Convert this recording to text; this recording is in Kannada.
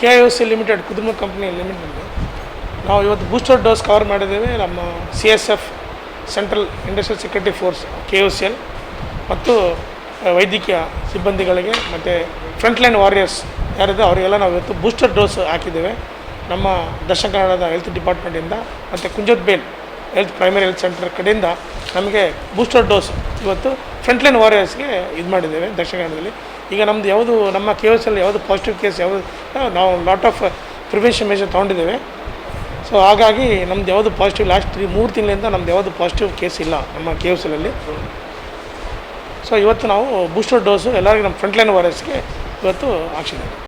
KIOCL ಲಿಮಿಟೆಡ್ ಕುದುರ್ಮ ಕಂಪ್ನಿ ಲಿಮಿಟೆಡ್ ನಾವು ಇವತ್ತು ಬೂಸ್ಟರ್ ಡೋಸ್ ಕವರ್ ಮಾಡಿದ್ದೇವೆ. ನಮ್ಮ CSF central industrial security force KIOCL ಮತ್ತು ವೈದ್ಯಕೀಯ ಸಿಬ್ಬಂದಿಗಳಿಗೆ ಮತ್ತು ಫ್ರಂಟ್ಲೈನ್ ವಾರಿಯರ್ಸ್ ಯಾರಿದೆ ಅವರಿಗೆಲ್ಲ ನಾವು ಇವತ್ತು ಬೂಸ್ಟರ್ ಡೋಸ್ ಹಾಕಿದ್ದೇವೆ. ನಮ್ಮ ದಕ್ಷಿಣ ಕನ್ನಡದ ಹೆಲ್ತ್ ಡಿಪಾರ್ಟ್ಮೆಂಟಿಂದ ಮತ್ತು ಕುಂಜತ್ಬೇಲ್ ಪ್ರೈಮರಿ ಹೆಲ್ತ್ ಸೆಂಟರ್ ಕಡೆಯಿಂದ ನಮಗೆ ಬೂಸ್ಟರ್ ಡೋಸ್ ಇವತ್ತು ಫ್ರಂಟ್ಲೈನ್ ವಾರಿಯರ್ಸ್ಗೆ ಇದು ಮಾಡಿದ್ದೇವೆ ದಕ್ಷಿಣ ಕನ್ನಡದಲ್ಲಿ. ಈಗ ನಮ್ಮದು ಯಾವುದು ನಮ್ಮ KIOCL ಯಾವುದು ಪಾಸಿಟಿವ್ ಕೇಸ್ ಯಾವುದು ನಾವು ಲಾಟ್ ಆಫ್ ಪ್ರಿವೆನ್ಷನ್ ಮೆಷರ್ ತೊಗೊಂಡಿದ್ದೇವೆ. ಸೊ ಹಾಗಾಗಿ ನಮ್ದು ಯಾವುದು ಪಾಸಿಟಿವ್ ಲಾಸ್ಟ್ 3 ತಿಂಗಳಿಂದ ನಮ್ದು ಯಾವುದು ಪಾಸಿಟಿವ್ ಕೇಸ್ ಇಲ್ಲ ನಮ್ಮ KIOCLಲ್ಲಿ. ಸೊ ಇವತ್ತು ನಾವು ಬೂಸ್ಟರ್ ಡೋಸು ಎಲ್ಲರಿಗೂ ನಮ್ಮ ಫ್ರಂಟ್ಲೈನ್ ವಾರಿಯರ್ಸ್ಗೆ ಇವತ್ತು ಹಾಕ್ಸಿದ್ದೇವೆ.